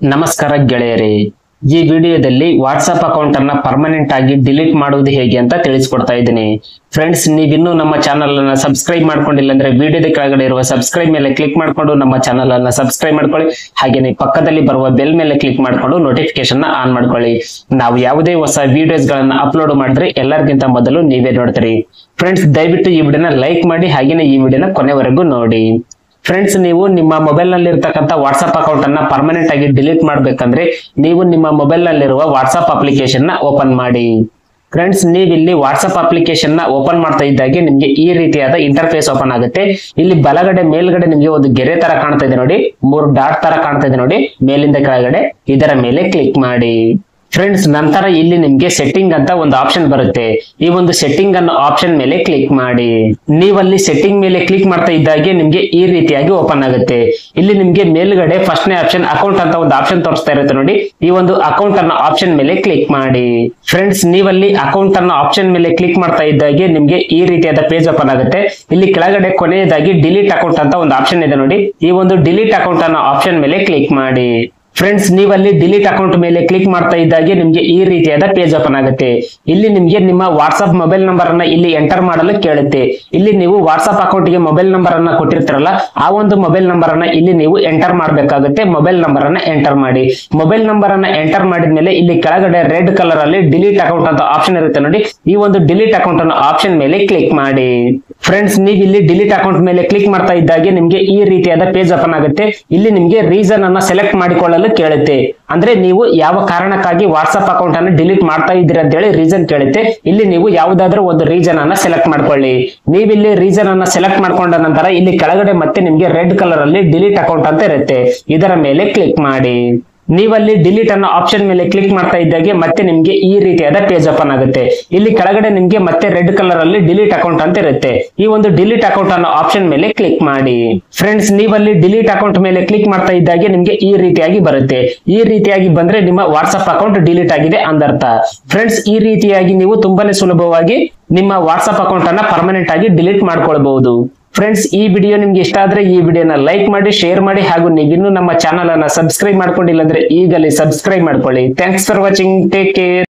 ನಮಸ್ಕಾರ ಗೆಳೆಯರೇ, ಈ ವಿಡಿಯೋದಲ್ಲಿ ವಾಟ್ಸ್ಆಪ್ ಅಕೌಂಟ್ ಅನ್ನ ಪರ್ಮನೆಂಟ್ ಆಗಿ ಡಿಲೀಟ್ ಮಾಡುವುದು ಹೇಗೆ ಅಂತ ತಿಳಿಸ್ಕೊಡ್ತಾ ಇದ್ದೀನಿ. ಫ್ರೆಂಡ್ಸ್, ನೀವಿನ್ನೂ ನಮ್ಮ ಚಾನಲ್ ಅನ್ನ ಸಬ್ಸ್ಕ್ರೈಬ್ ಮಾಡ್ಕೊಂಡಿಲ್ಲ ಅಂದ್ರೆ ವಿಡಿಯೋದ ಕೆಳಗಡೆ ಇರುವ ಸಬ್ಸ್ಕ್ರೈಬ್ ಮೇಲೆ ಕ್ಲಿಕ್ ಮಾಡ್ಕೊಂಡು ನಮ್ಮ ಚಾನಲ್ ಅನ್ನ ಸಬ್ಸ್ಕ್ರೈಬ್ ಮಾಡ್ಕೊಳ್ಳಿ. ಹಾಗೇನೆ ಪಕ್ಕದಲ್ಲಿ ಬರುವ ಬೆಲ್ ಮೇಲೆ ಕ್ಲಿಕ್ ಮಾಡ್ಕೊಂಡು ನೋಟಿಫಿಕೇಶನ್ ಆನ್ ಮಾಡ್ಕೊಳ್ಳಿ. ನಾವು ಯಾವುದೇ ಹೊಸ ವಿಡಿಯೋಸ್ ಗಳನ್ನ ಅಪ್ಲೋಡ್ ಮಾಡಿದ್ರೆ ಎಲ್ಲರಿಗಿಂತ ಮೊದಲು ನೀವೇ ನೋಡ್ತೀರಿ. ಫ್ರೆಂಡ್ಸ್, ದಯವಿಟ್ಟು ಈ ವಿಡಿಯೋನ ಲೈಕ್ ಮಾಡಿ, ಹಾಗೇನೆ ಈ ವಿಡಿಯೋನ ಕೊನೆವರೆಗೂ ನೋಡಿ. ಫ್ರೆಂಡ್ಸ್, ನೀವು ನಿಮ್ಮ ಮೊಬೈಲ್ ನಲ್ಲಿ ಇರತಕ್ಕಂತ ವಾಟ್ಸ್ಆಪ್ ಅಕೌಂಟ್ ಅನ್ನ ಪರ್ಮನೆಂಟ್ ಆಗಿ ಡಿಲೀಟ್ ಮಾಡ್ಬೇಕಂದ್ರೆ ನೀವು ನಿಮ್ಮ ಮೊಬೈಲ್ ನಲ್ಲಿರುವ ವಾಟ್ಸ್ಆಪ್ ಅಪ್ಲಿಕೇಶನ್ ನ ಓಪನ್ ಮಾಡಿ. ಫ್ರೆಂಡ್ಸ್, ನೀವಿಲ್ಲಿ ವಾಟ್ಸ್ಆಪ್ ಅಪ್ಲಿಕೇಶನ್ ನ ಓಪನ್ ಮಾಡ್ತಾ ಇದ್ದಾಗೆ ನಿಮ್ಗೆ ಈ ರೀತಿಯಾದ ಇಂಟರ್ಫೇಸ್ ಓಪನ್ ಆಗುತ್ತೆ. ಇಲ್ಲಿ ಬಲಗಡೆ ಮೇಲ್ಗಡೆ ನಿಮ್ಗೆ ಒಂದು ಗೆರೆ ತರ ಕಾಣ್ತಾ ಇದೆ ನೋಡಿ, 3 ಡಾಟ್ ತರ ಕಾಣ್ತಾ ಇದೆ ನೋಡಿ, ಮೇಲಿಂದ ಕೆಳಗಡೆ ಇದರ ಮೇಲೆ ಕ್ಲಿಕ್ ಮಾಡಿ. ಫ್ರೆಂಡ್ಸ್, ನಂತರ ಇಲ್ಲಿ ನಿಮ್ಗೆ ಸೆಟ್ಟಿಂಗ್ ಅಂತ ಒಂದು ಆಪ್ಷನ್ ಬರುತ್ತೆ. ಈ ಒಂದು ಸೆಟ್ಟಿಂಗ್ ಅನ್ನೋ ಆಪ್ಷನ್ ಮೇಲೆ ಕ್ಲಿಕ್ ಮಾಡಿ. ನೀವಲ್ಲಿ ಸೆಟ್ಟಿಂಗ್ ಮೇಲೆ ಕ್ಲಿಕ್ ಮಾಡ್ತಾ ಇದ್ದಾಗೆ ನಿಮ್ಗೆ ಈ ರೀತಿಯಾಗಿ ಓಪನ್ ಆಗುತ್ತೆ. ಇಲ್ಲಿ ನಿಮ್ಗೆ ಮೇಲ್ಗಡೆ ಫಸ್ಟ್ನೇ ಆಪ್ಷನ್ ಅಕೌಂಟ್ ಅಂತ ಒಂದು ಆಪ್ಷನ್ ತೋರಿಸ್ತಾ ಇರುತ್ತೆ ನೋಡಿ, ಈ ಒಂದು ಅಕೌಂಟ್ ಅನ್ನೋ ಆಪ್ಷನ್ ಮೇಲೆ ಕ್ಲಿಕ್ ಮಾಡಿ. ಫ್ರೆಂಡ್ಸ್, ನೀವಲ್ಲಿ ಅಕೌಂಟ್ ಅನ್ನೋ ಆಪ್ಷನ್ ಮೇಲೆ ಕ್ಲಿಕ್ ಮಾಡ್ತಾ ಇದ್ದಾಗೆ ನಿಮ್ಗೆ ಈ ರೀತಿಯಾದ ಪೇಜ್ ಓಪನ್ ಆಗುತ್ತೆ. ಇಲ್ಲಿ ಕೆಳಗಡೆ ಕೊನೆಯದಾಗಿ ಡಿಲೀಟ್ ಅಕೌಂಟ್ ಅಂತ ಒಂದು ಆಪ್ಷನ್ ಇದೆ ನೋಡಿ, ಈ ಒಂದು ಡಿಲೀಟ್ ಅಕೌಂಟ್ ಅನ್ನೋ ಆಪ್ಷನ್ ಮೇಲೆ ಕ್ಲಿಕ್ ಮಾಡಿ. ಫ್ರೆಂಡ್ಸ್, ನೀವಲ್ಲಿ ಡಿಲೀಟ್ ಅಕೌಂಟ್ ಮೇಲೆ ಕ್ಲಿಕ್ ಮಾಡ್ತಾ ಇದ್ದಾಗೆ ನಿಮ್ಗೆ ಈ ರೀತಿಯಾದ ಪೇಜ್ ಓಪನ್ ಆಗುತ್ತೆ. ಇಲ್ಲಿ ನಿಮ್ಗೆ ನಿಮ್ಮ ವಾಟ್ಸ್ಆಪ್ ಮೊಬೈಲ್ ನಂಬರ್ ಅನ್ನ ಇಲ್ಲಿ ಎಂಟರ್ ಮಾಡಲು ಕೇಳುತ್ತೆ. ಇಲ್ಲಿ ನೀವು ವಾಟ್ಸ್ಆಪ್ ಅಕೌಂಟ್ ಗೆ ಮೊಬೈಲ್ ನಂಬರ್ ಅನ್ನ ಕೊಟ್ಟಿರ್ತಾರಲ್ಲ, ಆ ಒಂದು ಮೊಬೈಲ್ ನಂಬರ್ ಅನ್ನ ಇಲ್ಲಿ ನೀವು ಎಂಟರ್ ಮಾಡಬೇಕಾಗುತ್ತೆ. ಮೊಬೈಲ್ ನಂಬರ್ ಅನ್ನ ಎಂಟರ್ ಮಾಡಿ. ಮೊಬೈಲ್ ನಂಬರ್ ಅನ್ನ ಎಂಟರ್ ಮಾಡಿದ್ಮೇಲೆ ಇಲ್ಲಿ ಕೆಳಗಡೆ ರೆಡ್ ಕಲರ್ ಅಲ್ಲಿ ಡಿಲೀಟ್ ಅಕೌಂಟ್ ಅಂತ ಆಪ್ಷನ್ ಇರುತ್ತೆ ನೋಡಿ, ಈ ಒಂದು ಡಿಲೀಟ್ ಅಕೌಂಟ್ ಅನ್ನೋ ಆಪ್ಷನ್ ಮೇಲೆ ಕ್ಲಿಕ್ ಮಾಡಿ. ಫ್ರೆಂಡ್ಸ್, ನೀವು ಇಲ್ಲಿ ಡಿಲೀಟ್ ಅಕೌಂಟ್ ಮೇಲೆ ಕ್ಲಿಕ್ ಮಾಡ್ತಾ ಇದ್ದಾಗೆ ನಿಮ್ಗೆ ಈ ರೀತಿಯಾದ ಪೇಜ್ ಓಪನ್ ಆಗುತ್ತೆ. ಇಲ್ಲಿ ನಿಮ್ಗೆ ರೀಸನ್ ಅನ್ನ ಸೆಲೆಕ್ಟ್ ಮಾಡಿಕೊಳ್ಳಲು ಕೇಳುತ್ತೆ. ಅಂದ್ರೆ ನೀವು ಯಾವ ಕಾರಣಕ್ಕಾಗಿ ವಾಟ್ಸ್ಆಪ್ ಅಕೌಂಟ್ ಅನ್ನು ಡಿಲೀಟ್ ಮಾಡ್ತಾ ಇದ್ದೀರಾ ಅಂತ ಹೇಳಿ ರೀಸನ್ ಕೇಳುತ್ತೆ. ಇಲ್ಲಿ ನೀವು ಯಾವುದಾದ್ರೂ ಒಂದು ರೀಸನ್ ಅನ್ನ ಸೆಲೆಕ್ಟ್ ಮಾಡ್ಕೊಳ್ಳಿ. ನೀವಿಲ್ಲಿ ರೀಸನ್ ಅನ್ನ ಸೆಲೆಕ್ಟ್ ಮಾಡ್ಕೊಂಡ ನಂತರ ಇಲ್ಲಿ ಕೆಳಗಡೆ ಮತ್ತೆ ನಿಮ್ಗೆ ರೆಡ್ ಕಲರ್ ಅಲ್ಲಿ ಡಿಲೀಟ್ ಅಕೌಂಟ್ ಅಂತ ಇರುತ್ತೆ, ಇದರ ಮೇಲೆ ಕ್ಲಿಕ್ ಮಾಡಿ. ನೀವಲ್ಲಿ ಡಿಲೀಟ್ ಅನ್ನೋ ಆಪ್ಷನ್ ಮೇಲೆ ಕ್ಲಿಕ್ ಮಾಡ್ತಾ ಇದ್ದಾಗೆ ಮತ್ತೆ ನಿಮ್ಗೆ ಈ ರೀತಿಯಾದ ಪೇಜ್ ಓಪನ್ ಆಗುತ್ತೆ. ಇಲ್ಲಿ ಕೆಳಗಡೆ ನಿಮ್ಗೆ ಮತ್ತೆ ರೆಡ್ ಕಲರ್ ಅಲ್ಲಿ ಡಿಲೀಟ್ ಅಕೌಂಟ್ ಅಂತ ಇರುತ್ತೆ, ಈ ಒಂದು ಡಿಲೀಟ್ ಅಕೌಂಟ್ ಅನ್ನೋ ಆಪ್ಷನ್ ಮೇಲೆ ಕ್ಲಿಕ್ ಮಾಡಿ. ಫ್ರೆಂಡ್ಸ್, ನೀವಲ್ಲಿ ಡಿಲೀಟ್ ಅಕೌಂಟ್ ಮೇಲೆ ಕ್ಲಿಕ್ ಮಾಡ್ತಾ ಇದ್ದಾಗೆ ನಿಮ್ಗೆ ಈ ರೀತಿಯಾಗಿ ಬರುತ್ತೆ. ಈ ರೀತಿಯಾಗಿ ಬಂದ್ರೆ ನಿಮ್ಮ ವಾಟ್ಸ್ಆಪ್ ಅಕೌಂಟ್ ಡಿಲೀಟ್ ಆಗಿದೆ ಅಂದರ್ಥ. ಫ್ರೆಂಡ್ಸ್, ಈ ರೀತಿಯಾಗಿ ನೀವು ತುಂಬಾನೇ ಸುಲಭವಾಗಿ ನಿಮ್ಮ ವಾಟ್ಸ್ಆಪ್ ಅಕೌಂಟ್ ಅನ್ನ ಪರ್ಮನೆಂಟ್ ಆಗಿ ಡಿಲೀಟ್ ಮಾಡ್ಕೊಳ್ಬಹುದು. ಫ್ರೆಂಡ್ಸ್, ಈ ವಿಡಿಯೋ ನಿಮ್ಗೆ ಇಷ್ಟ ಆದ್ರೆ ಈ ವಿಡಿಯೋನ ಲೈಕ್ ಮಾಡಿ, ಶೇರ್ ಮಾಡಿ, ಹಾಗೂ ನೀವಿನ್ನೂ ನಮ್ಮ ಚಾನಲ್ ಅನ್ನ ಸಬ್ಸ್ಕ್ರೈಬ್ ಮಾಡ್ಕೊಂಡಿಲ್ಲ ಅಂದ್ರೆ ಈಗಲೇ ಸಬ್ಸ್ಕ್ರೈಬ್ ಮಾಡ್ಕೊಳ್ಳಿ. Thanks for watching. Take care.